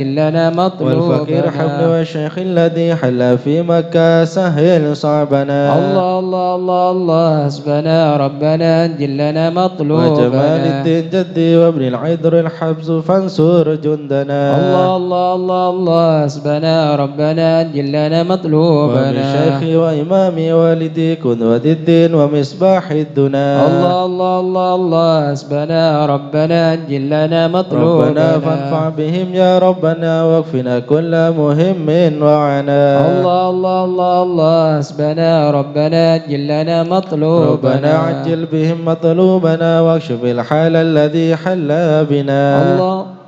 لنا مطلوبنا والفقير حبل والشيخ الذي حل في مكة سهل صعبنا الله الله الله الله حسبنا ربنا أنجل لنا مطلوبنا وجمال الدين جدي وابن العذر الحبس فانصر جندنا الله الله الله الله حسبنا ربنا أنجل لنا مطلوبنا ومن شيخي وإمامي والدي قدوة الدين ومصباح الدنا الله الله الله الله حسبنا ربنا أنجل لنا مطلوبنا ربنا فانفع بهم يا ربنا واكفنا كل مهم وعنا الله الله الله الله حسبنا ربنا أنجل لنا مطلوبنا ربنا عجل بهم مطلوبنا واكشف الحال الذي حل بنا الله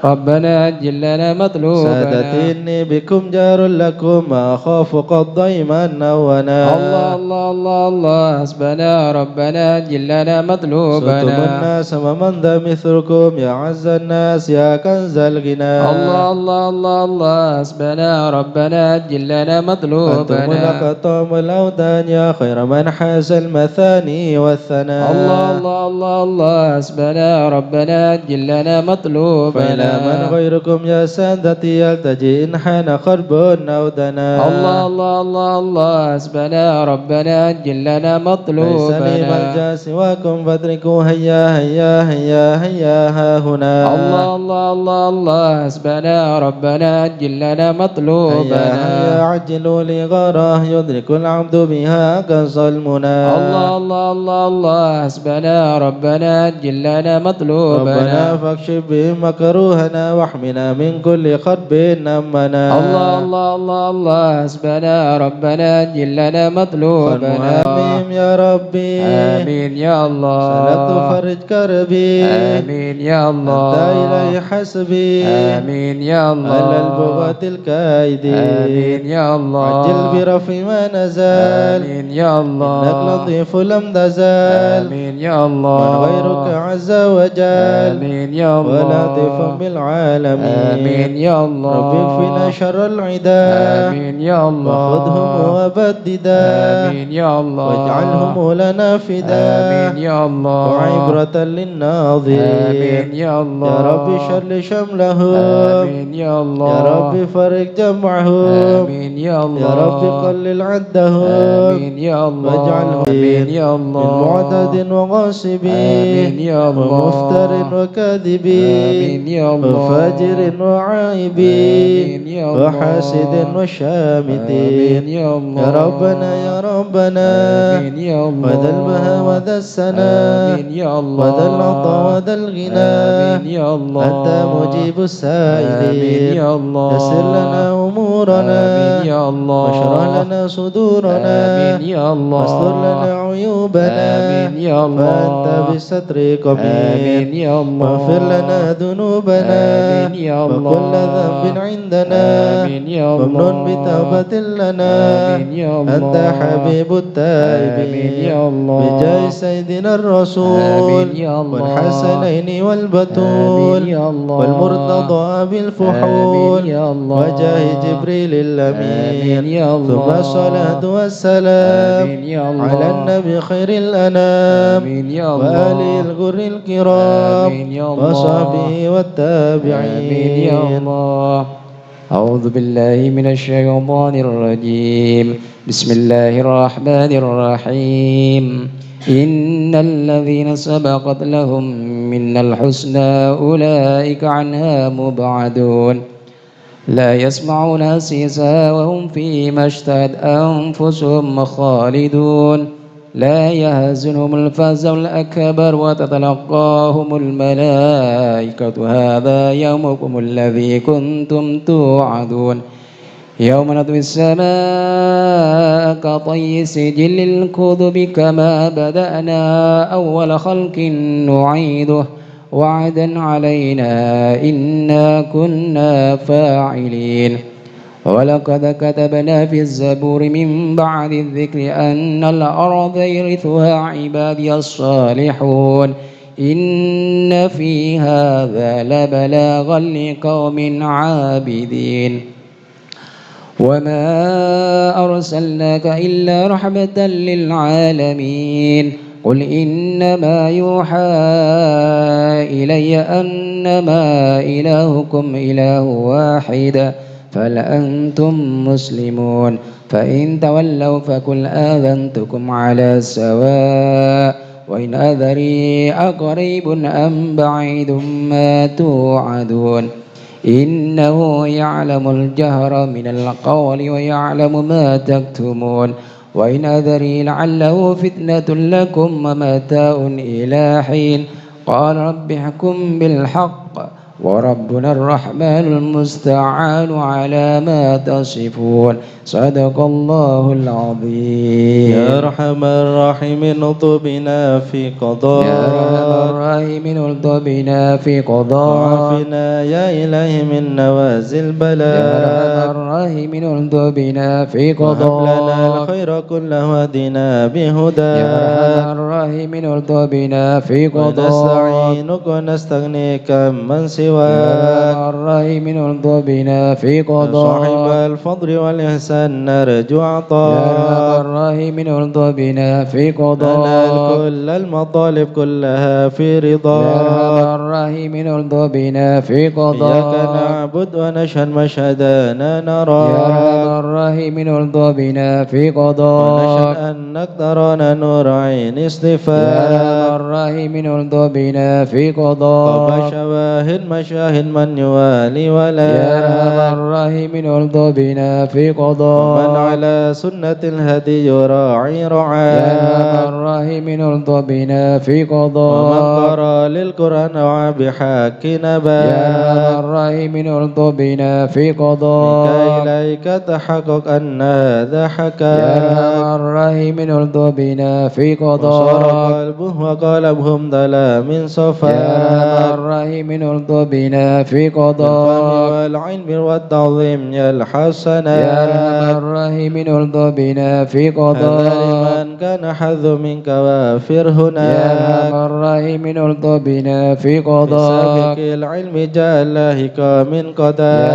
ربنا أجل لنا مطلوبنا سادتي إني بكم جار لكم ما أخاف قد ضيما نونا الله الله الله الله حسبنا ربنا أجل لنا مطلوبنا ستم الناس ومن ذا مثلكم يا عز الناس يا كنز الغنى الله الله الله الله حسبنا ربنا أجل لنا مطلوبنا أنتم الأقطام الأودان يا خير من حاز المثاني والثناء الله الله الله الله حسبنا ربنا أجل لنا مطلوبنا من غيركم يا سادتي يلتجي إن حان قرب أو دنا الله الله الله الله حسبنا ربنا أجل لنا مطلوبنا ليس لي ملجأ سواكم فادركوا هيا هيا هيا هيا ها هنا الله الله الله الله حسبنا ربنا أجل لنا مطلوبنا هيا هيا عجلوا لي غراه يدرك العبد بها أقصى المنى الله الله الله الله حسبنا ربنا أجل لنا مطلوبنا ربنا فاكشف بهم مكروهنا واحمنا من كل قرب أمنا الله الله الله الله حسبنا ربنا أجل لنا مطلوبنا آمين يا ربي آمين يا الله سلكت فرج كربي آمين يا الله أنت إلي حسبي آمين يا الله على البغاة الكايدين آمين يا الله عجل برفع ما نزال آمين يا الله إنك لطيف لم تزال آمين يا الله من غيرك عز وجل آمين يا الله ولطيف بالعالمين آمين يا الله رب اكفنا شر العداء آمين يا الله وخذهم وبددا آمين يا الله واجعلهم لنا فداء آمين يا الله وعبرة للناظرين آمين يا الله يا رب شل شملهم آمين يا الله يا رب فرق جمعهم آمين يا الله يا رب قلل عدهم آمين يا الله واجعلهم آمين يا الله من معتد وغاصبين آمين يا الله ومفتر وكاذبين آمين يا الله وفاجر وعائبين آمين يا الله وحاسد وشامتين آمين يا الله يا ربنا يا ربنا آمين يا الله وذا البهى وذا السناء آمين يا الله وذا العطاء وذا الغنى آمين يا الله أنت مجيب آمين السائلين يا الله يسر لنا أمورنا آمين يا الله واشرح لنا صدورنا آمين يا الله واستر لنا عيوبنا آمين يا الله فأنت بالستر قمير آمين يا الله واغفر لنا ذنوبنا آمين يا الله وكل ذنب عندنا آمين يا الله وامنن بتوبة لنا آمين يا الله أنت حبيب التائبين آمين يا الله بجاه سيدنا الرسول آمين يا الله والحسنين والبتول آمين يا الله والمرتضى بالفحول آمين يا الله وجاه جبريل الأمين آمين يا الله ثم الصلاة والسلام آمين يا الله على النبي خير الأنام آمين يا الله وآله الغر الكرام آمين يا الله وصحبه والتابعين آمين يا الله أعوذ بالله من الشيطان الرجيم بسم الله الرحمن الرحيم إن الذين سبقت لهم منا الحسنى أولئك عنها مبعدون لا يسمعون حسيسها وهم فيما اشتهت أنفسهم خالدون لا يهزنهم الفزع الأكبر وتتلقاهم الملائكة هذا يومكم الذي كنتم توعدون يوم نطوي السماء كطي سجل الكتب كما بدأنا أول خلق نعيده وعدا علينا إنا كنا فاعلين ولقد كتبنا في الزبور من بعد الذكر أن الأرض يرثها عبادي الصالحون إن في هذا لبلاغا لقوم عابدين وما أرسلناك إلا رحمة للعالمين قل إنما يوحى إلي أنما إلهكم إله واحد فهل أنتم مسلمون فإن تولوا فقل آذنتكم على سواء وإن أدري أقريب أم بعيد ما توعدون إنه يعلم الجهر من القول ويعلم ما تكتمون وإن أدري لعله فتنة لكم ومتاع إلى حين قال رب احكم بالحق وربنا الرحمن المستعان على ما تصفون صدق الله العظيم. يا أرحم الراحمين اطبنا في قضاء يا أرحم الراحمين اطبنا في قضاء وعافنا يا إلهي من نوازل البلاء. يا أرحم الراحمين اطبنا في قضاء وهب لنا الخير كله واهدنا بهدى. يا أرحم الراحمين اطبنا في قضاء ونستعينك ونستغنيك من سواك. يا أرحم الراحمين اطبنا في قضاء صاحب الفضل والإحسان نرجو يا عطاء. أرحم الراحمين اطبنا في قضاء ننال كل المطالب كلها في رضا. يا أرحم الراحمين اطبنا في إياك قضاء نعبد ونشهد مشهدنا نرى. يا أرحم الراحمين اطبنا في قضاء ونشهد أنك ترانا نور عين يا اصطفاء. أرحم الراحمين اطبنا في طب قضاء شواهد مشاهد من يوالي ولا. يا أرحم الراحمين اطبنا في ومن قضاء على سنة الهدي يراعي يا رعاه. أرحم الراحمين اطبنا في ومن قضاء قرأ للقرآن وعى بحق نبا. يا أرحم الراحمين اطبنا في منك قضاء إليك تحقق أن هذا يا حكى. أرحم الراحمين اطبنا في وصار قضاء قلبه وقلبهم ضلا من يا أرحم صفاء. الراحمين اطبنا في بالفهم قضاء والعلم والتعظيم يلحسنا. يا أرحم الراحمين اطبنا في هذا قضاء لمن كان حظ منك وافر هنا. يا أرحم الراحمين اطبنا في بسابق قضاء العلم جاء اللاهك من يا قضاء.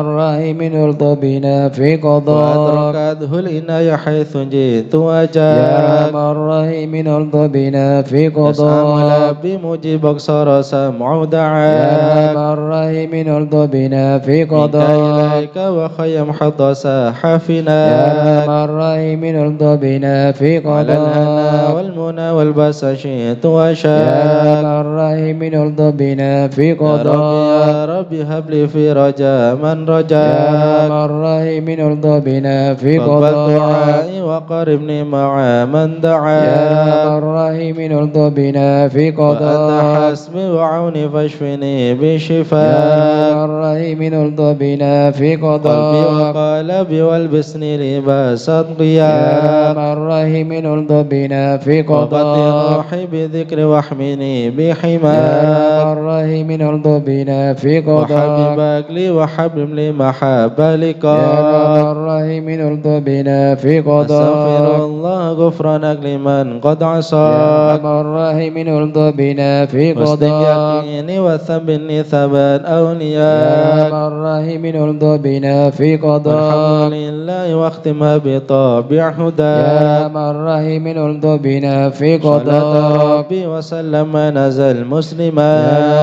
أرحم الراحمين اطبنا في قضاء وأدركته الإناية حيث جئت يا وجاء. أرحم الراحمين اطبنا في يسأل قضاء بمجيبك صار سمع يا دعاء. أرحم الراحمين اطبنا في منك قضاء إليك وخيم حط ساحفنا. يا أرحم الراحمين اطبنا في على الهنا قضاء والمنى والبس شئت يا وشاء. أرحم الراحمين اطبنا في يا ربي قضاء يا ربي هب لي في رجاء من يا رجاك. أرحم الراحمين اطبنا في فاقبل قضاء دعائي وقربني مع من يا دعاك. أرحم الراحمين اطبنا في وأنت قضاء حسبي وعوني فاشفني يا بشفاك. أرحم الراحمين اطبنا في قلبي قضاء وقلبي والبسني لباس يا الضياء. أرحم الراحمين اطبنا في وغطي قضاء روحي بذكر واحمني يا بحماك. أرحم الراحمين اطبنا في قضاء وحببك لي وحبب لي محبة يا لقاك. أرحم الراحمين اطبنا في أستغفر قضاء الله غفرانك لمن قد يا عصاك. أرحم الراحمين اطبنا في واصدق قضاء يقيني وثبتني ثبات يا أولياك. أرحم الراحمين اطبنا في قضاء والحمد لله واختمها بطابع يا هداك. أرحم الراحمين اطبنا في صلاة قضاء ربي وسلم ما نزل يا مسلما.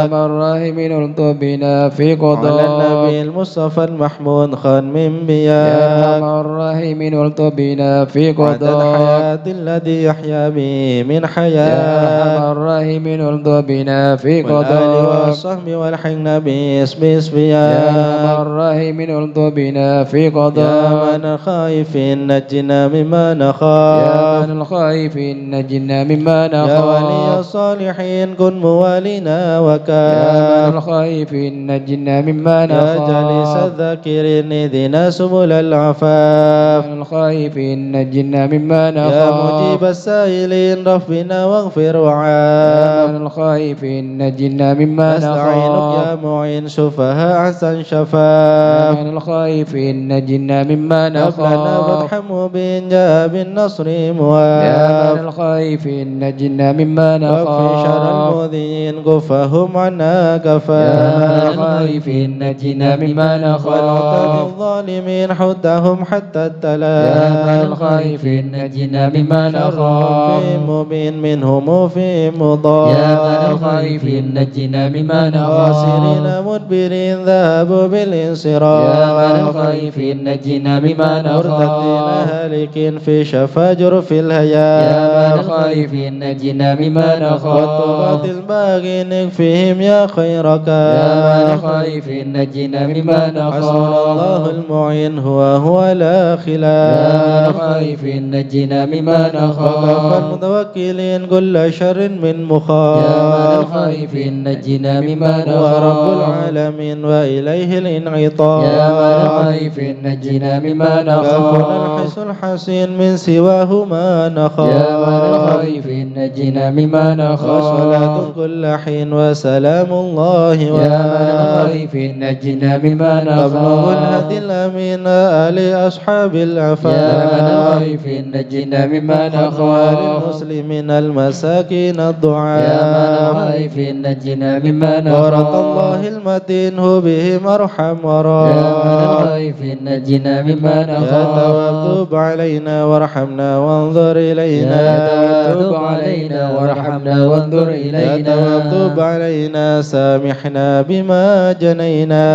أرحم الراحمين اطبنا في على قضاء النبي المصطفى المحمود خان من يا بياك. أرحم الراحمين اطبنا في عدد قضاء الحياة الذي يحيا به من يا حياة. أرحم الراحمين اطبنا في والآل قضاء والصحب والحين باسم يا اسمياك. أرحم الراحمين اطبنا في يا قضاء من خائف نجنا مما يا نخاف. من الخائف نجنا مما يا ولي نخاف الصالحين كن موالينا يا من وكاف. الخائف نجنا مما يا جليس نخاف الذاكرين اهدنا سبل يا العفاف. من الخائف نجنا مما يا نخاف مجيب السائلين ربنا واغفر يا وعاف. من الخائف نجنا مما نستعينك نخاف يا معين سفهاء أحسن يا شفاف. من الخائف نجنا مما هب لنا نخاف فارحمه بإن جاء بالنصر يا مواف. من الخائف نجنا مما واكفي شر نخاف المؤذين كفهم عنا يا من كفاف. الخائف نجنا مما والمعتد نخاف الظالمين حدهم حتى يا التلاف من الخائف نجنا مما شر نخاف فيهم مبين منهم فيهم يا من مضاف الخائف نجنا مما خاسرين نخاف مدبرين ذهبوا يا من بالانصراف الخائف نجنا مما مرتدين نخاف هالكين في شفا جرف يا من الهيام الخائف نجنا مما نخاف والطغاة الباغين اكفهم يا خيرك يا من الخائف نجنا مما حسبنا الله نخاف المعين هو لا يا من خلاف الخائف نجنا مما وكفى نخاف المتوكلين كل شر من يا من مخاف الخائف نجنا مما هو رب نخاف العالمين وإليه يا من الانعطاف الخائف نجنا مما كافنا نخاف الحس الحسين من سواه ما يا من نخاف الخائف نجنا مما وصلاة نخاف كل حين وسلام الله يا من الخائف نجنا مما تبلغ الهدي نخاف الأمين آل أصحاب يا من العفاف الخائف نجنا مما أخوال نخاف المسلمين المساكين يا من الضعاف الخائف نجنا مما ورد الله نخاف المتين هو بهم أرحم يا من وراء الخائف نجنا مما يا نخاف تواب علينا وارحمنا وانظر يا إلينا تواب علينا وارحمنا وانظر يا إلينا تواب علينا سامحنا بما يا جنينا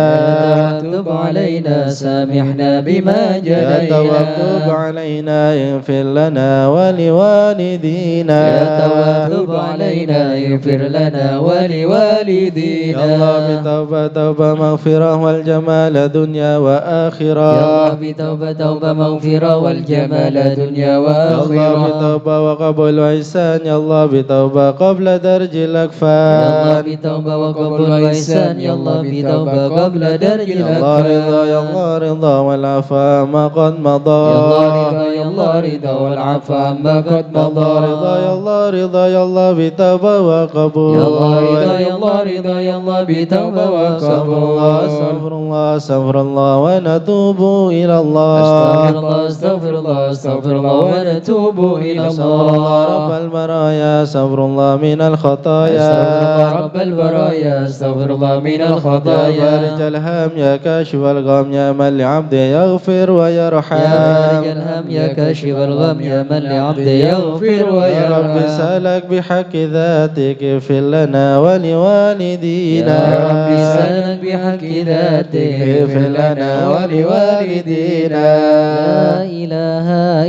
تواب علينا سامحنا بما يا تواب جنينا علينا اغفر لنا ولوالدينا يا تواب علينا اغفر لنا ولوالدينا يا الله بتوبة توبة مغفرة والجمال دنيا وآخرة يا الله بتوبة توبة مغفرة والجمال دنيا يا الله وآخرة بتوبة وقبول وإحسان يا الله بتوبة قبل درج يا الله الأكفان بتوبة وقبول وإحسان يا الله بتوبة قبل درج يا الله رضا يا الأكفان الله رضا والعفا ما قد مضى يا الله رضا يا الله رضا والعفو عما قد يا الله مضى رضا يا الله رضا يا الله بتوبة وقبول يا الله رضا يا الله رضا يا الله بتوبة استغفر الله وقبول استغفر الله استغفر الله ونتوب إلى الله أستغفر الله أستغفر الله أستغفر الله ونتوب إلى استغفر الله رب الله المرايا استغفر الله من أستغفر الخطايا الله رب البرايا أستغفر الله من يا الخطايا فارج الهم يا كاشف الغم يا من لعبده يغفر ويرحم يا فارج الهم يا كاشف الغم يا من لعبده يغفر يا رب ويرحم سألك بحق ذاتك اغفر لنا ولوالدينا يا رب سألك بحق ذاتك اغفر لنا ولوالدينا لا إله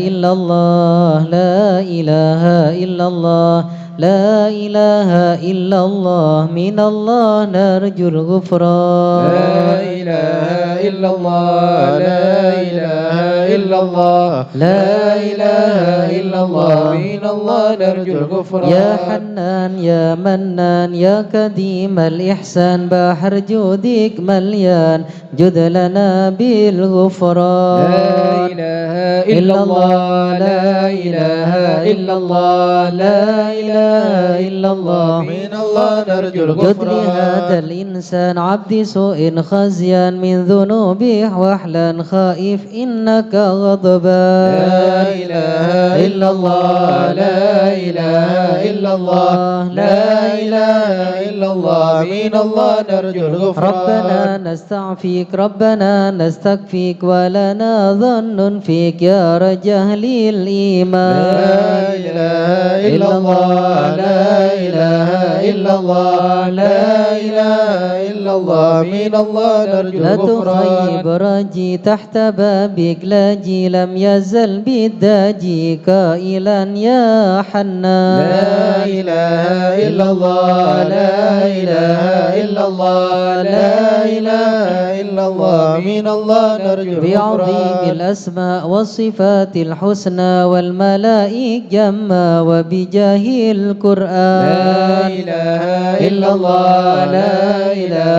إلا الله لا إله إلا الله لا إله إلا الله من الله نرجو الغفران لا إله إلا الله لا إله إلا الله لا إله إلا الله من الله نرجو الغفران يا حنان يا منان يا كديم الإحسان بحر جودك مليان جد لنا بالغفران لا إله إلا الله لا إله إلا الله لا إله إلا الله من الله نرجو جد الغفران لهذا الإنسان عبد سوء خزيان من ذنوبه وحلا خائف إنك غضبان لا إله إلا الله لا إله إلا الله لا إله إلا الله من الله نرجو الغفران ربنا نستعفيك ربنا نستكفيك ولنا ظن فيك يا رجال الإيمان لا إله إلا الله لا إله إلا الله لا إله إلا الله من الله نرجو لا تخيب الغفران رجي تحت بابك لاجي لم يزل بالداجي كائلا يا حنان لا إله إلا الله لا إله إلا الله لا إله إلا الله من الله نرجو بعظيم الغفران الأسماء والصفات الحسنى والملائك جما وبجاه القرآن لا إله إلا الله لا إله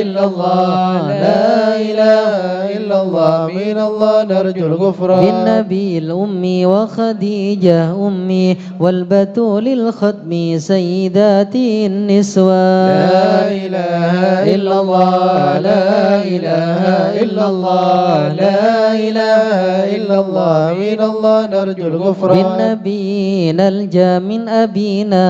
إلا الله لا إله إلا الله من الله نرجو الغفران بالنبي الأمي وخديجة أمي والبتول الختم سيدات النسوان لا إله إلا الله لا إله إلا الله لا إله إلا الله من الله نرجو الغفران بالنبيين الجا من أبينا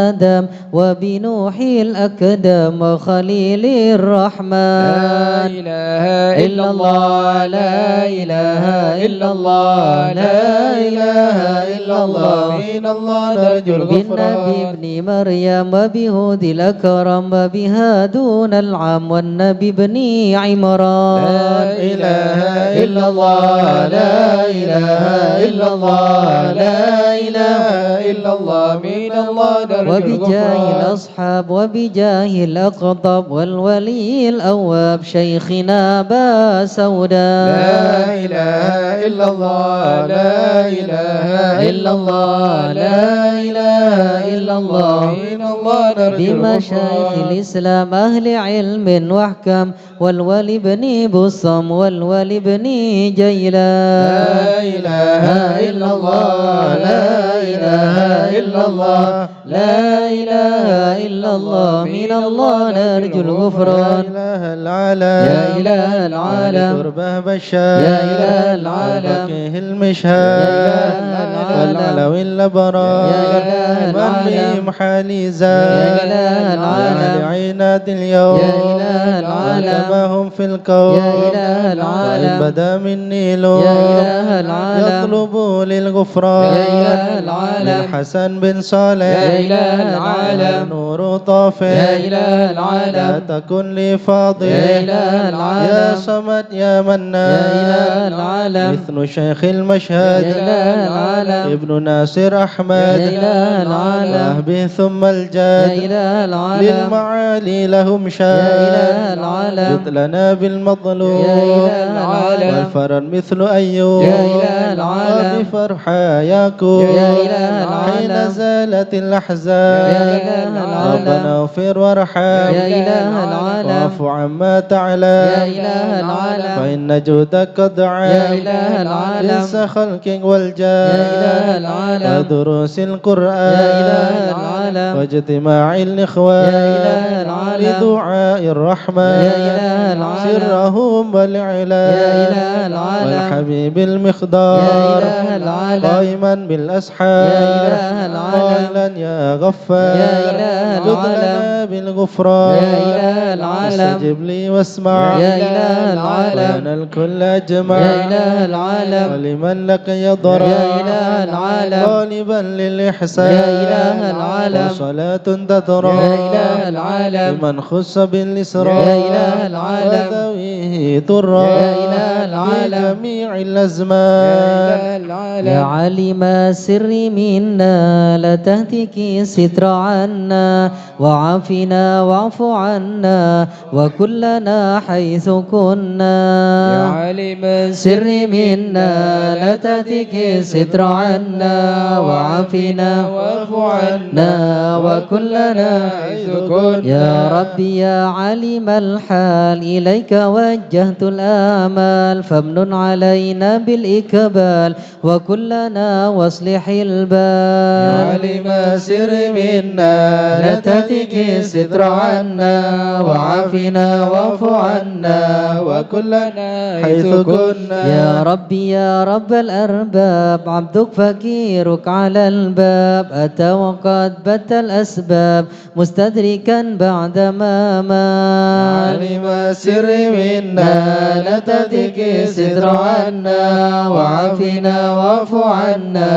آدم وبنوح الأكدم وخليل الرحمن لا إله إلا الله لا إله إلا الله لا إله إلا الله من الله نرجو بالنبي الغفران ابن مريم وبهود الأكرم وبهادون العام والنبي ابن عمران لا إله إلا الله لا إله إلا الله لا إله إلا الله من الله نرجو وبجاه الغفران الأصحاب وبجاه الأقطب والولي الأواب شيخنا أبا سوداء لا إله إلا الله لا إله إلا الله لا إله إلا الله من الله نرجو بمشايخ الغفران الإسلام أهل علم وحكم والولي بن بصم والولي بن جيلان لا إله إلا الله لا إله إلا الله لا إله إلا الله من الله نرجو الغفران يا إله العالم يا إله العالم قربه بشار يا إله العالم وبكيه المشهاد يا إله العالم والعلوي الأبرار يا إله من العالم بهم حالي زاد يا إله العالم عينات اليوم يا إله العالم وكما هم في الكون يا إله العالم وإن بدا مني يا إله العالم يطلبوا للغفران يا إله العالم الحسن بن صالح يا إله العالم نور طافئ يا إله لا العالم تكن لي فاضل يا إله يا العالم صمد يا منان يا إله العالم مثل شيخ المشهد يا إله العالم ابن ناصر أحمد يا إله العالم وهبه ثم يا الجاد إله العالم للمعالي لهم شاد يا إله العالم زد لنا بالمظلوم يا إله العالم والفرج مثل أيوب يا إله العالم وبفرحة يعقوب يا إله حين العالم زالت الأحزان يا إله العالم ربنا اغفر وارحم يا إله العالم واعف عما تعلم يا إله العالم فإن جودك قد عام يا إله العالم إنس خلق يا والجان إله العالم ودروس القرآن يا إله العالم واجتماع الإخوان يا إله العالم بدعاء الرحمن يا إله العالم سرهم والعلان يا إله العالم والحبيب المقدار يا إله العالم قائما بالأسحار يا إله العالم قائلا يا غفار يا إله جد لنا العالم بالغفران يا إله العالم استجب لي واسمع يا إله العالم ولنا الكل أجمع يا إله العالم ولمن لقي ضرر يا إله العالم طالبا للإحسان يا إله العالم وصلاة تترى يا إله العالم لمن خص بالإسراء يا إله العالم وذويه ترى يا إله العالم في جميع الأزمان يا علم السر منا لا تهتك ستر عنا وعافنا واعف عنا وكلنا حيث كنا يا عالم السر منا لا تهتك ستر عنا وعافنا واعف عنا وكلنا حيث كنا يا ربي يا عليم الحال إليك وجهت الآمال فامنن علينا بالإقبال وكلنا واصلح البال يا عالم السر منا لا تهتك ستر عنا وعافنا واعف عنا وكلنا حيث كنا يا ربي يا رب الأرباب عبدك فقيرك على الباب أتى وقد بت الأسباب مستدركا بعدما مات عالم السر منا لا تهتك ستر عنا وعافنا واعف عنا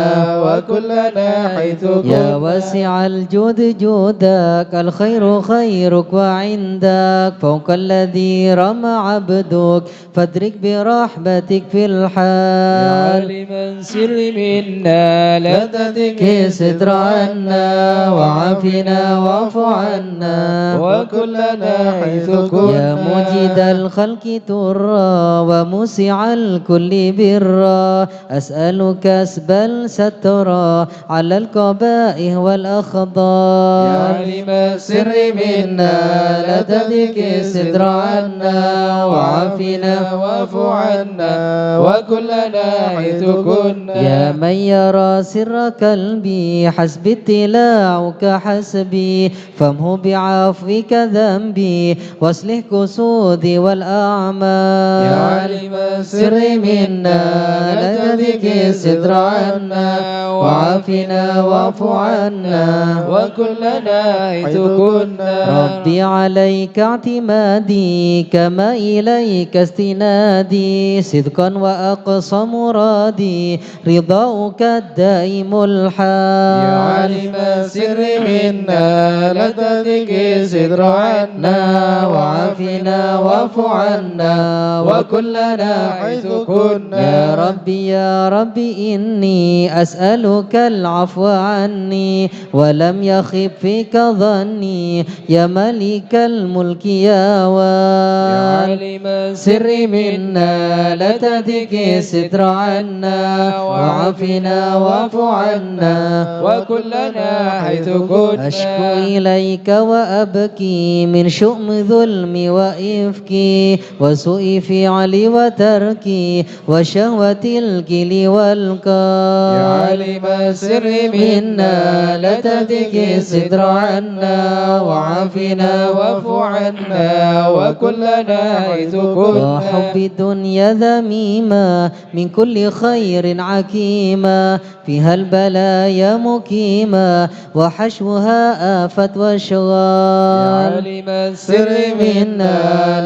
وكلنا حيث كنا يا واسع الجود جودك الخير خيرك وعندك فوق الذي رمى عبدك فادرك برحمتك في يا الحال عالم السر منا لا تهتك ستر عنا وعافنا واعف عنا وكلنا حيث كنا يا مجيد الخلق ترى وموسع الكل برا أسألك أسبل سترا على القبائح يا والأخضار عالم السر منا لا تهتك ستر عنا وعافنا واعف عنا وكلنا حيث كنا يا من يرى سر قلبي حسبي اطلاعك حسبي فامه بعفوك ذنبي واصلح قصودي والأعمال الأعمال يا عالم السر منا لا تهتك الستر عنا وعافنا واعف عنا وكلنا حيث كنا ربي عليك اعتمادي كما إليك استنادي صدقا وأقصى مرادي رضاؤك الدائم الحال يا عالم السر منا لا تهتك الستر عنا وعافنا واعف عنا وكلنا حيث كنا يا ربي إني أسألك العفو عني ولم يخب فيك ظني يا ملك الملك يا عالم السر منا لا تهتك الستر عنا وعافنا واعف عنا وكلنا حيث كنا أشكو إليك وأبكي من شؤم ظلمي وإفكي وسوء فعلي وتركي وشهوة الكل والكار يا عالم السر منا لا تهتك الستر عنا وعافنا واعف عنا وكلنا حيث كنا وحب الدنيا ذميمة من كل خير عكيمة فيها البلايا مكيمة وحشوها آفة يا وشغال عالم السر منا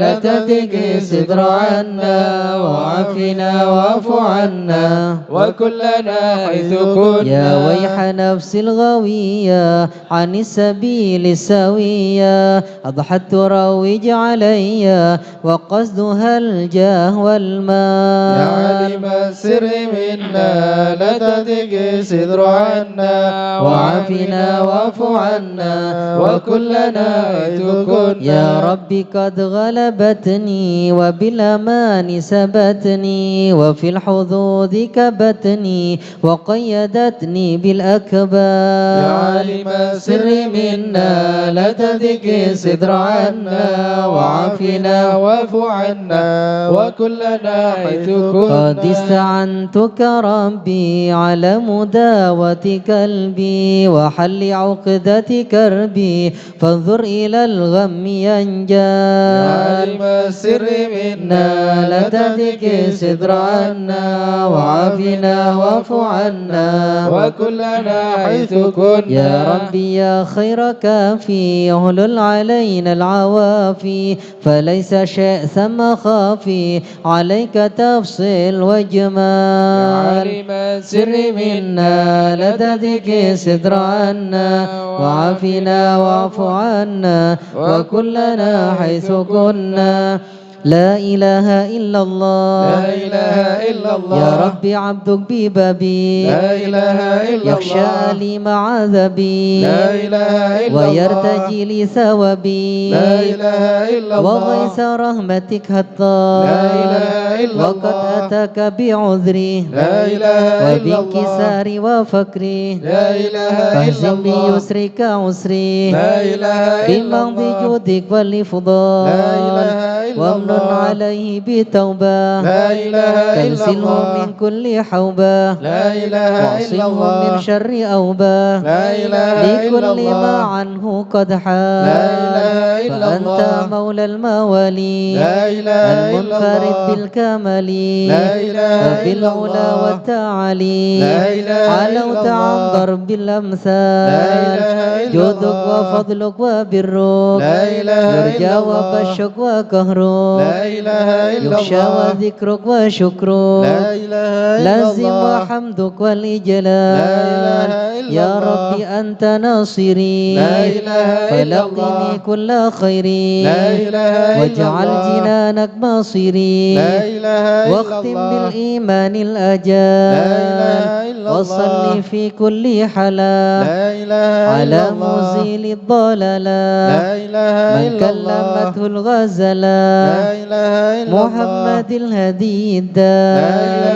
لا تهتك الستر عنا وعافنا واعف عنا وكلنا حيث كنا يا ويح نفس الغوية عن السبيل السوية أضحت تروج علي وقصدها الجاه والمال يا عالم السر منا لا تهتك الستر عنا وعافنا واعف عنا وكلنا حيث كنا يا ربي قد غلبتني وبالأمان سبتني وفي الحظوظ كبتني وقيدتني بالأكبار يا عالم السر منا لا تهتك الستر عنا وعافنا واعف عنا وكلنا حيث كنا قد استعنتك ربي على مداوة قلبي وحل عقدة كربي فانظر إلى الغم يا ينجال عالم السر منا لا تهتك الستر عنا وعافنا واعف عنا وكلنا حيث كنا يا ربي يا خير كافي يهلل علينا العوافي فليس شيء ثم خافي عليك تفصيل يا وجمال عالم السر منا لا تهتك الستر عنا وعافنا واعف عنا وكلنا حيث كنا لا إله إلا الله لا إله إلا الله يا ربي عبدك ببابي لا إله إلا يخشى الله لي مع ذبي لا إله إلا الله ويرتجي لي ثوابي لا إله إلا الله وغيث رحمتك هطال لا إله إلا وقد الله أتاك بعذري لا إله إلا الله وبانكساري وفقري لا إله إلا فاهزم الله بيسرك عسري لا إله إلا بماضي الله جودك والإفضال لا إله إلا وامن الله عليه بتوبة لا إله إلا كنسله الله من كل حوبة لا إله إلا واعصمه الله من شر أوبة لا إله إلا لكل الله ما عنه قد حال لا إله إلا فأنت الله مولى الموالي لا إله إلا المنفرد الله بالكمال لا إله إلا وبالعلا الله والتعالي لا إله إلا علوت عن الله ضرب الأمثال لا إله إلا جودك الله وفضلك وبرك لا إله يرجى إلا الله وبشك وكهرك لا إله إلا يخشى الله وذكرك وشكرك لا إله إلا لازم الله وحمدك لا والإجلال إله إلا يا الله ربي أنت ناصري لا إله إلا الله فلقني كل خير لا إله إلا واجعل الله جنانك مصيري لا إله إلا واختم الله بالإيمان لا الأجال إله إلا الله وصل في كل حلا لا إله على إلا الله مزيل الضلالة لا إله من إلا الله كلمته الغزلة لا إله إلا الله محمد الهدي لا الدال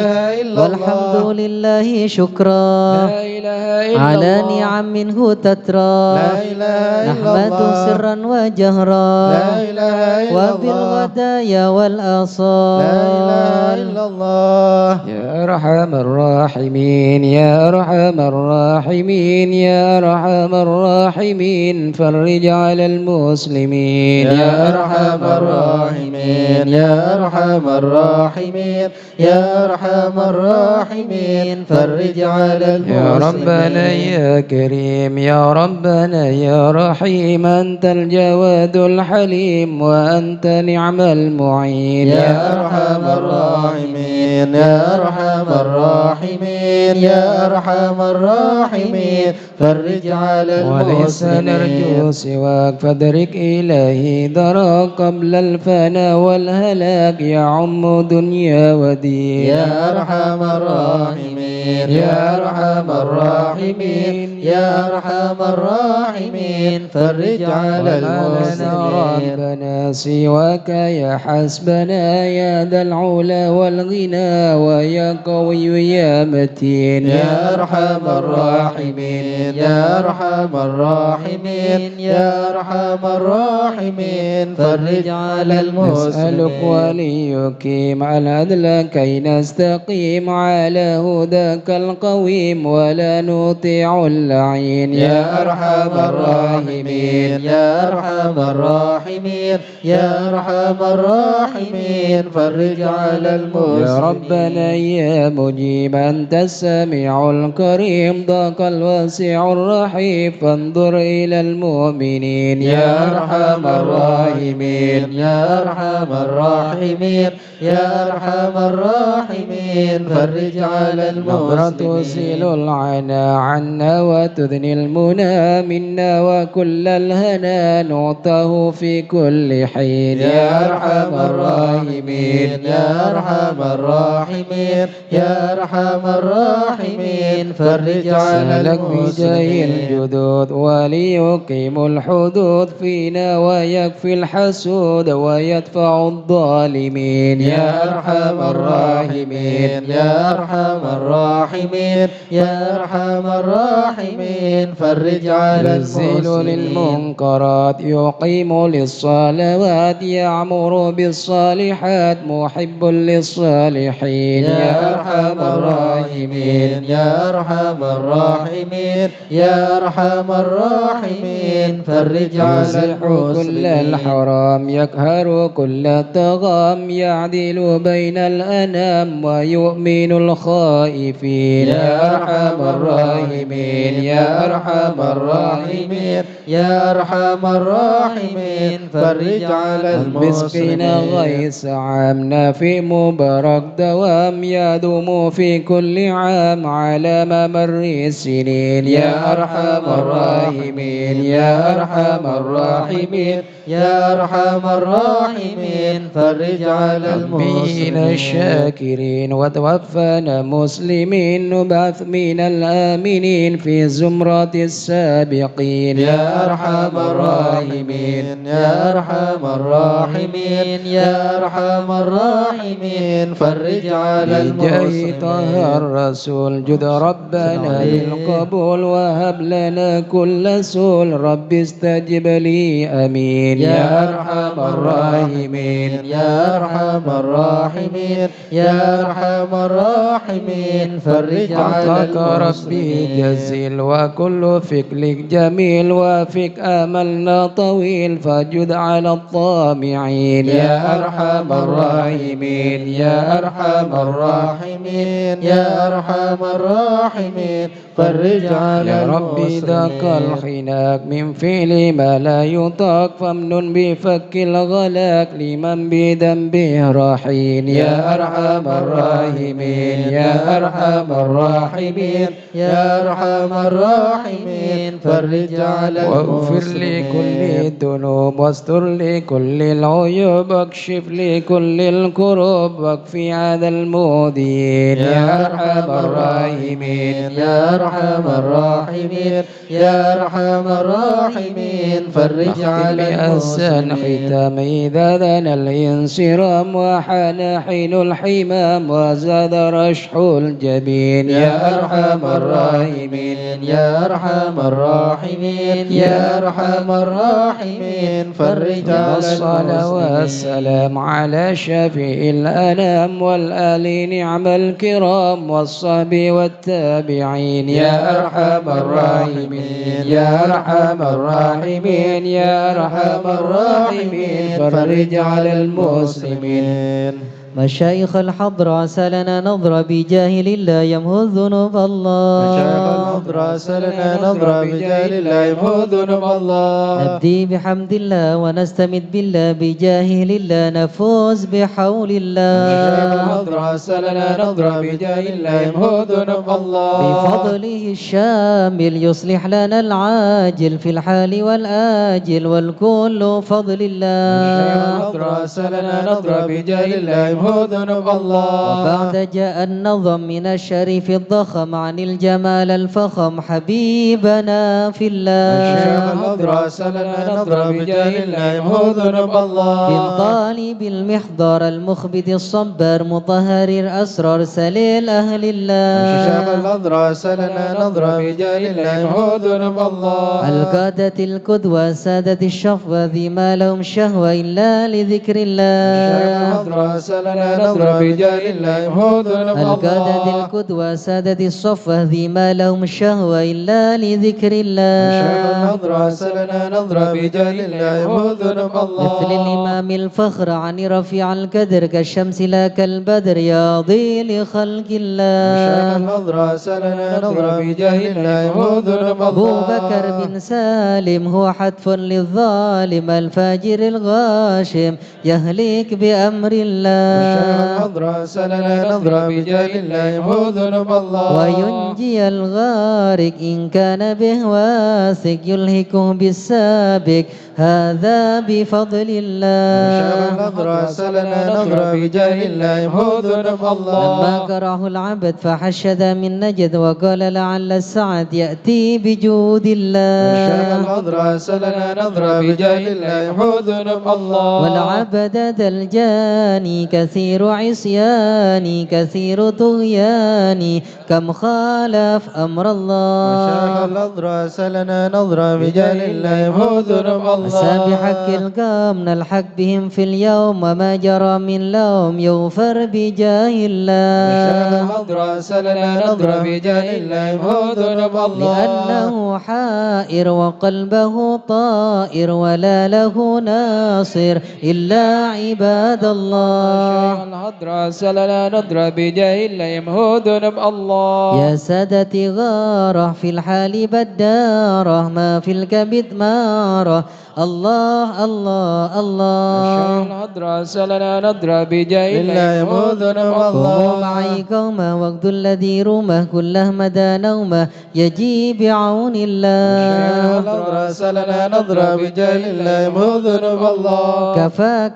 إله إلا والحمد الله لله شكرا لا إله إلا على الله نعم منه تترى لا إله إلا نحمد الله سرا وجهرا لا إله إلا الله وبالغدايا والآصال لا إله إلا الله يا أرحم الراحمين يا أرحم الراحمين يا أرحم الراحمين فرج على المسلمين يا أرحم الراحمين الراحمين يا أرحم الراحمين يا أرحم الراحمين فرج على المسلمين يا ربنا يا كريم يا ربنا يا رحيم أنت الجواد الحليم وأنت نعم المعين يا أرحم الراحمين يا أرحم الراحمين يا أرحم الراحمين فرج على وليس نرجو المسلمين سواك فادرك إلهي درى قبل الفنا والهلاك يعم دنيا ودين يا أرحم الراحمين يا أرحم الراحمين يا أرحم الراحمين فرج على وما لنا المسلمين ربنا سواك يا حسبنا يا ذا العلا والغنى ويا قوي يا متين يا أرحم الراحمين يا أرحم الراحمين يا أرحم الراحمين فرج على نسألك المسلمين وليقيم العدل كي نستقيم على هداك القويم ولا نطيع اللعين يا أرحم الراحمين يا أرحم الراحمين يا أرحم الراحمين فرج على المسلمين يا ربنا يا مجيب أنت السميع الكريم ضاق الواسع الرحيم فانظر إلى المؤمنين يا أرحم الراحمين يا أرحم الراحمين يا أرحم الراحمين فرج على نظرة المسلمين تزيل العنا عنا وتذني المنى منا وكل الهنا نعطه في كل حين يا أرحم الراحمين يا أرحم الراحمين يا أرحم الراحمين فرج على سألك بجاه المسلمين الجدود وليقيم الحدود فينا ويكفي الحسود ويدفع الظالمين يا أرحم الراحمين يا أرحم الراحمين يا أرحم الراحمين فرج على ينزل المسلمين للمنكرات يقيم للصلوات يعمر بالصالحات محب للصالحين يا أرحم الراحمين يا أرحم الراحمين يا أرحم الراحمين فرج على يزح كل المسلمين الحرام يقهر كل الطغام يعدل بين الأنام ويؤمن الخائفين يا أرحم الراحمين يا أرحم الراحمين يا أرحم الراحمين فرج على المسكين المسلمين غيث عامنا في مبارك دوام يدوم في كل عام على ممر السنين يا أرحم الراحمين يا أرحم الراحمين يا أرحم الراحمين فرج على بين المسلمين الشاكرين وتوفنا مسلمين نبعث من الآمنين في زمرة السابقين يا أرحم الراحمين يا أرحم الراحمين يا أرحم الراحمين فرج على بجاه طه المسلمين الرسول جد ربنا بالقبول وهب لنا كل سول رب استجب لي أمين يا أرحم الراحمين يا أرحم الراحمين يا أرحم الراحمين فرج على عطاك ربي المسلمين جزيل وكل فكرك جميل وفك أملنا طويل فجد على الطامعين يا أرحم الراحمين يا أرحم الراحمين يا أرحم الراحمين فرج على يا ربي ذاك المسلمين الخناق من فعل ما لا يطاق فامنن بفك الغلاك لمن بذنبه رحين يا أرحم الراحمين يا أرحم الراحمين يا أرحم الراحمين فرج على واغفر المسلمين لكل الذنوب واستر لكل العيوب واكشف لكل الكروب واكفي عذى المؤذين يا أرحم الراحمين يا أرحم الراحمين يا أرحم الراحمين فرج على بأحسن المسلمين ختام إذا دنا الانصرام وحان حين الحمام وزاد رشح الجبين يا أرحم الراحمين يا أرحم الراحمين يا أرحم الراحمين فرج على الصلاة المسلمين والسلام على شفيع الأنام والآل نعم الكرام والصحب والتابعين يا أرحم الراحمين يا أرحم الراحمين يا أرحم الراحمين فرج على المسلمين. مشايخ الحضرة عسى لنا نظرة بجاه لله يمحو ذنوب الله. مشايخ الحضرة عسى لنا نظرة بجاه الله يمحو ذنوب الله. نبدي بحمد الله ونستمد بالله بجاه لله نفوز بحول الله. مشايخ الحضرة عسى لنا نظرة بجاه الله يمحو ذنوب الله. بفضله الشامل يصلح لنا العاجل في الحال والآجل والكل فضل الله. مشايخ الحضرة عسى لنا نظرة بجاه الله ذنوب الله. وبعد جاء النظم من الشريف الضخم عن الجمال الفخم حبيبنا في الله. الشيخ الحضرة سلنا نظرة بجاه الله يمحو ذنوب الله. بالطالب المحضر المخبت الصبر مطهر الأسرار سليل أهل الله. الشيخ الحضرة سلنا نظرة بجاه الله يمحو ذنوب الله. القادة القدوة سادة الشفوة ذي ما لهم شهوة إلا لذكر الله. الشيخ الحضرة سلنا نظرة بجاه الله يمحو ذنوب الله. القادة القدوة سادة الصفوة ذي ما لهم شهوة إلا لذكر الله. الشيخ الحضرة سلنا نظرة بجاه الله يمحو ذنوب الله. مثل الإمام الفخر عن رفيع القدر كالشمس لا كالبدر يا ضي لخلق الله. الشيخ الحضرة سلنا نظرة بجاه الله يمحو ذنوب الله. أبو بكر بن سالم هو حتف للظالم الفاجر الغاشم يهلك بأمر الله. الشيخ الحضرة سلنا نظرة بجاه الله يمحو ذنوب الله. وينجي الغارق إن كان به واثق يلهكه بالسابق هذا بفضل الله. الشيخ الحضرة سلنا نظرة بجاه الله يمحو ذنوب الله. لما كره العبد فحشد من نجد وقال لعل السعد يأتي بجود الله. الشيخ الحضرة سلنا نظرة بجاه الله يمحو ذنوب الله. والعبد ذا الجاني كثير عصياني كثير طغياني كم خالف أمر الله. الشيخ الحضرة سلنا نظرة بجاه الله يمحو ذنوب الله. عسى بحق القام نلحق بهم في اليوم ما جرى من لوم يغفر بجاه الله. الشيخ الحضرة سلنا نظرة بجاه الله يمحو ذنوب الله. لأنه حائر وقلبه طائر ولا له ناصر إلا عباد الله. الشيخ الحضرة سلنا نظرة بجاه الله يمحو ذنوب الله. يا سادتي غارة في الحال بدارة ما في الكبد مارة الله الله الله. الشيخ الحضرة سلنا نظرة بجاه الله يمحو ذنوب الله. قوموا معي قوما وقت الذي رومه كله مدى نومه يجي بعون الله. الشيخ الحضرة سلنا نظرة بجاه الله يمحو ذنوب الله.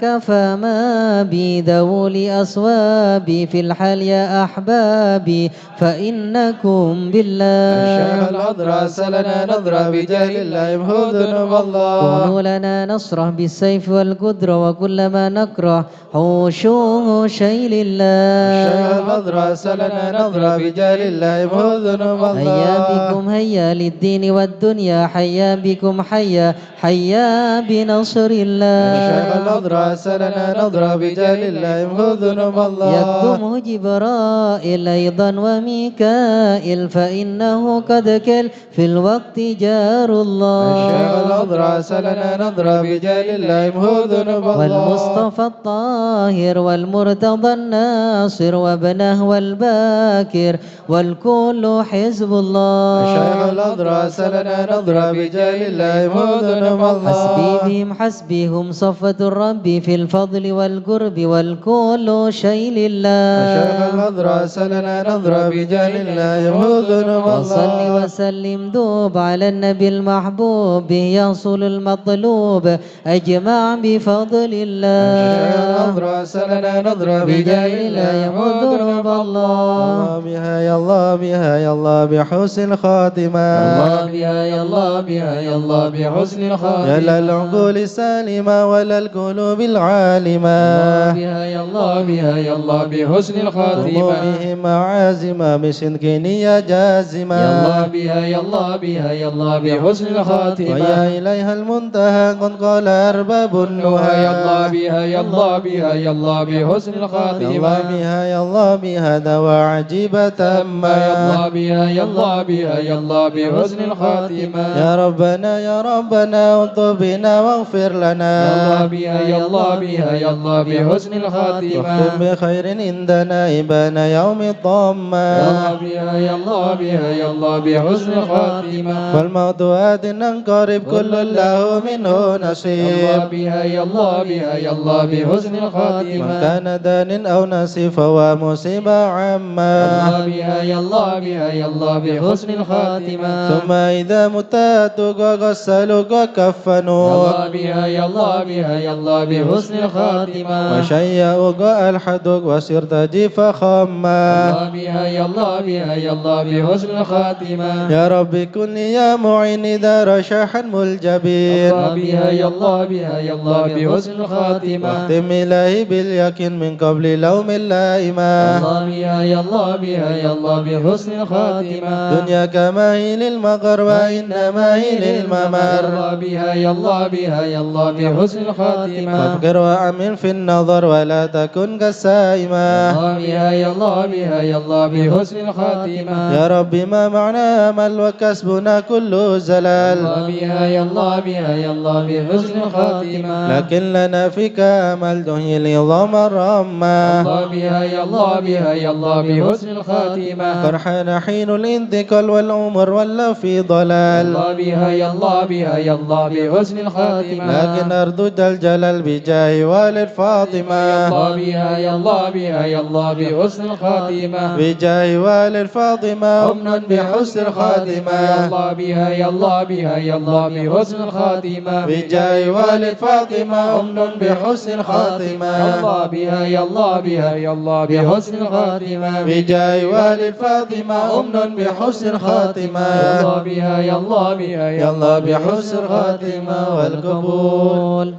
كفى ما بي ذو لأصوابي في الحال يا أحبابي فإنكم بالله. الشيخ الحضرة سلنا نظرة بجاه الله يمحو ذنوب الله. كونوا لنا نصره بالسيف والقدرة وكلما نكره حوشوه شيء لله. الشيخ الحضرة سلنا نظرة بجاه الله يمحو ذنوب الله. هيا بكم هيا للدين والدنيا حيا بكم حيا حيا بنصر الله. الشيخ الحضرة سلنا نظرة بجاه الله يمحو ذنوب الله. يقدمه جبرائيل أيضا وميكائيل فإنه قد كل في الوقت جار الله. الشيخ الحضرة سلنا نظرة بجاه الله يمحو ذنوب الله. والمصطفى الطاهر والمرتضى الناصر وابنه والباكر والكل حزب الله. الشيخ الحضرة سلنا نظرة بجاه الله يمحو ذنوب الله. حسبي بهم حسبي هم صفة الرب في الفضل والقرب والكل شيء لله. الشيخ الحضرة سلنا نظرة بجاه الله يمحو ذنوب الله. وصل وسلم دوب على النبي المحبوب به يحصل المطلوب أجمع بفضل الله. الشيخ الحضرة سلنا نظرة بجاه الله يمحو ذنوب الله. بها يا الله بها يا الله بحسن الخاتمة. الله بها يا الله بها يا الله بحسن الخاتمة يا للعقول السالمة ولا القلوب العالمة بها يا الله بها يا الله بحسن الخاتمة همومهم عازمة بصدق نية جازمة يا الله بها يا الله بها يا الله بحسن الخاتمة ويا إليها المنتهى قد قال أرباب النهى يا الله بها يا الله بها يا الله بحسن الخاتمة يا الله بها يا الله بها دواء عجيبة تامة يا الله بها يا الله بها يا الله بحسن الخاتمة يا ربنا والطف بنا واغفر لنا يا الله بها يا الله بها يا الله بحسن الخاتمة واختم بخير عندنا إبان يوم الضمة يا الله بها يا الله بها يا الله بحسن الخاتمة فالموت آت قريب كل له منه يا نصيب الله بها يا الله بها يا الله بحسن من الخاتمة كان دان أو نسي فهو مصيبة عامة الله بها يا الله بها يا الله بحسن الخاتمة ثم إذا متاتك غسلوك وكفنوك الله بها يا الله بها يا الله بحسن الخاتمة وشيئوك ألحدوك وصرت جيف خما الله بها يا الله بها يا الله بحسن الخاتمة يا رب كن يا معين إذا رشح الملجبين الله بها يا الله بها يا الله بحسن الخاتمة واختم إلهي باليقين من قبل لوم اللائمة الله بها يا الله بها يا الله بحسن الخاتمة دنيا كما هي للمقر وإنما هي للممر الله بها يا الله بها يا الله بحسن الخاتمة فافكر وأمن في النظر ولا تكن كالسائمة الله بها يا الله بها يا الله بحسن الخاتمة يا رب ما معنى أمل وكسبنا كله زلال الله بها يا الله بها يا الله بحسن الخاتمة لكن لنا فيك أمل دهي العظام الرمى الله بها يا الله بها يا الله بحسن الخاتمة فرحان حين الانتقال والعمر ولا في ضلال الله بها يا الله بها يا الله بحسن الخاتمة لكن أرض الجلال بجاه والد فاطمة الله بها يا الله بها يا الله بحسن الخاتمة بجاه والد فاطمة أمنا بحسن يا الخاتمة الله بها يا الله بها يا الله بحسن الخاتمة بجاه والد فاطمة أمنا بحسن الخاتمة يا الله بها يا الله بها يا الله بحسن الخاتمة بجاه والد فاطمة أمنا بحسن الخاتمة يا الله بها يا الله بها يا الله بحسن الخاتمة والقبول.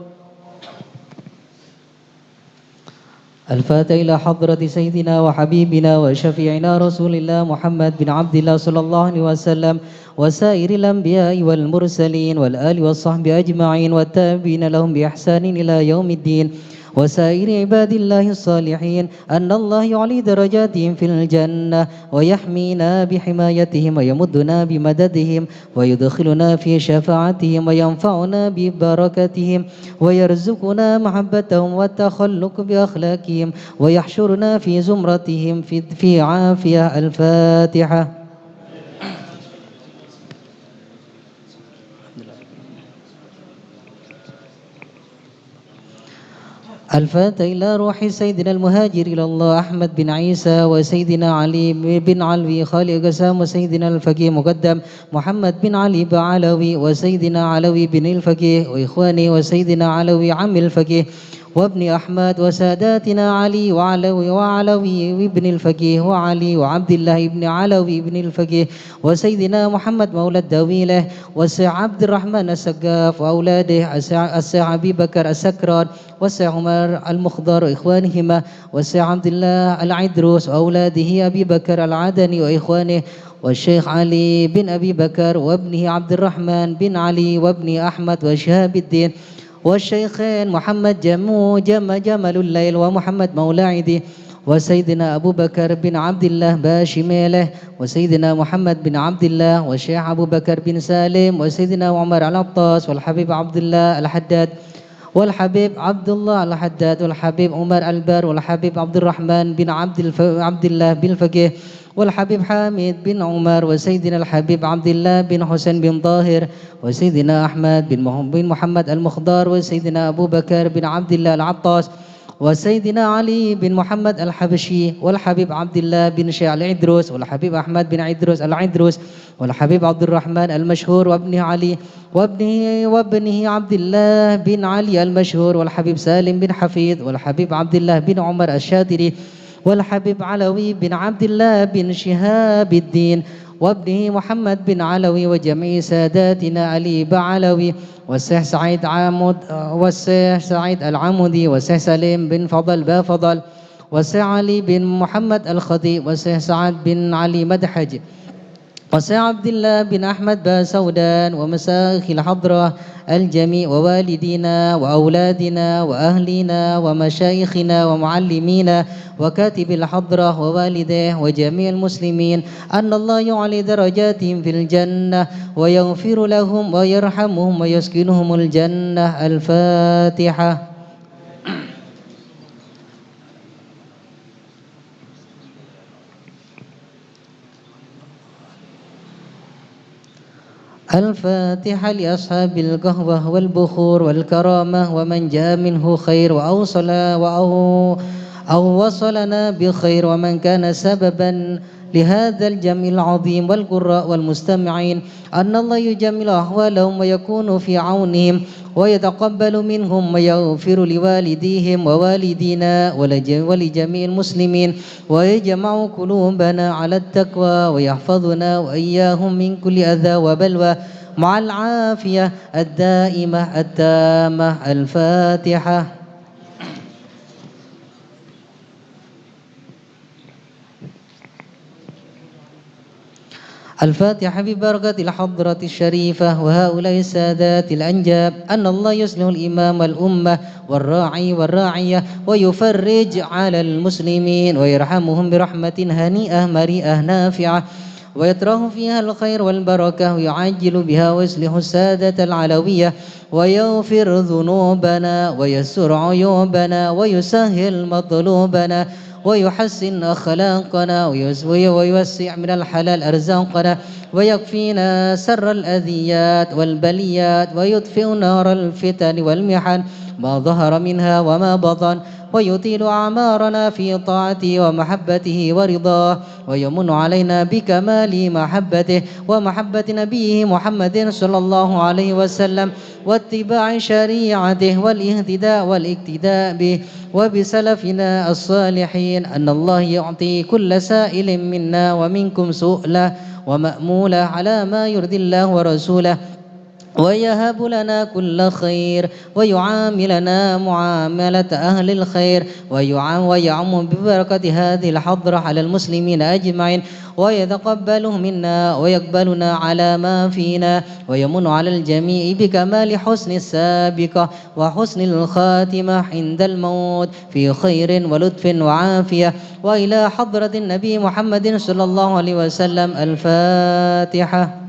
الفاتحة إلى حضرة سيدنا وحبيبنا وشفيعنا رسول الله محمد بن عبد الله صلى الله عليه وسلم وسائر الأنبياء والمرسلين والآل والصحب أجمعين والتابعين لهم بإحسان إلى يوم الدين وسائر عباد الله الصالحين أن الله يعلي درجاتهم في الجنة ويحمينا بحمايتهم ويمدنا بمددهم ويدخلنا في شفاعتهم وينفعنا ببركتهم ويرزقنا محبتهم والتخلق بأخلاقهم ويحشرنا في زمرتهم في عافية. الفاتحة. الفاتحة إلى روح سيدنا المهاجر إلى الله أحمد بن عيسى وسيدنا علي بن علوي خالي قسام وسيدنا الفقيه مقدم محمد بن علي بعلوي وسيدنا علوي بن الفقيه وإخواني وسيدنا علوي عم الفقيه وابن أحمد وساداتنا علي وعلوي وابن الفقيه وعلي وعبد الله بن علوي بن الفقيه وسيدنا محمد مولى الدويلة والسيد عبد الرحمن السقاف وأولاده السيد أبي بكر السكران والسيد عمر المخضر وإخوانهما والسيد عبد الله العدروس وأولاده أبي بكر العدني وإخوانه والشيخ علي بن أبي بكر وابنه عبد الرحمن بن علي وابن أحمد وشهاب الدين والشيخين محمد جمل الليل ومحمد مولاعدي وسيدنا أبو بكر بن عبد الله باشميله وسيدنا محمد بن عبد الله والشيخ أبو بكر بن سالم وسيدنا عمر العطاس والحبيب عبد الله الحداد والحبيب عبد الله الحداد والحبيب عمر البر والحبيب عبد الرحمن بن عبد الله بن الفقيه والحبيب حامد بن عمر وسيدنا الحبيب عبد الله بن حسين بن طاهر وسيدنا أحمد بن محمد المخضار وسيدنا أبو بكر بن عبد الله العطاس وسيدنا علي بن محمد الحبشي والحبيب عبد الله بن شيع العدروس والحبيب أحمد بن عدروس العدروس والحبيب عبد الرحمن المشهور وابنه علي وابنه عبد الله بن علي المشهور والحبيب سالم بن حفيظ والحبيب عبد الله بن عمر الشاذلي والحبيب علوي بن عبد الله بن شهاب الدين وابنه محمد بن علوي وجميع ساداتنا علي بعلوي والشيخ سعيد العمودي والشيخ سليم بن فضل بافضل والشيخ علي بن محمد الخطيب والشيخ سعد بن علي مدحج والشيخ عبد الله بن أحمد باسودان ومشايخ الحضرة الجميع ووالدينا وأولادنا وأهلنا ومشايخنا ومعلمينا وكاتب الحضرة ووالديه وجميع المسلمين أن الله يعلي درجاتهم في الجنة ويغفر لهم ويرحمهم ويسكنهم الجنة. الفاتحة. الفاتحة لأصحاب القهوة والبخور والكرامة ومن جاء منه خير أو وصلنا بخير ومن كان سببا لهذا الجمع العظيم والقراء والمستمعين أن الله يجمل أحوالهم ويكون في عونهم ويتقبل منهم ويغفر لوالديهم ووالدينا ولجميع المسلمين ويجمع قلوبنا على التقوى ويحفظنا وإياهم من كل أذى وبلوى مع العافية الدائمة التامة. الفاتحة. الفاتحة ببركة الحضرة الشريفة وهؤلاء السادات الأنجاب أن الله يصلح الإمام الأمة والراعي والراعية ويفرج على المسلمين ويرحمهم برحمة هنيئة مريئة نافعة ويتراه فيها الخير والبركة ويعجل بها ويصلح السادة العلوية ويغفر ذنوبنا ويسر عيوبنا ويسهل مطلوبنا ويحسن أخلاقنا ويوسع من الحلال أرزاقنا ويكفينا سر الأذيات والبليات ويطفئ نار الفتن والمحن ما ظهر منها وما بطن ويطيل أعمارنا في طاعته ومحبته ورضاه ويمن علينا بكمال محبته ومحبة نبيه محمد صلى الله عليه وسلم واتباع شريعته والاهتداء والاقتداء به وبسلفنا الصالحين أن الله يعطي كل سائل منا ومنكم سؤله ومأموله على ما يرضي الله ورسوله ويهب لنا كل خير ويعاملنا معاملة أهل الخير ويعم ببركة هذه الحضرة على المسلمين أجمعين ويتقبله منا ويقبلنا على ما فينا ويمن على الجميع بكمال حسن السابقة وحسن الخاتمة عند الموت في خير ولطف وعافية وإلى حضرة النبي محمد صلى الله عليه وسلم. الفاتحة.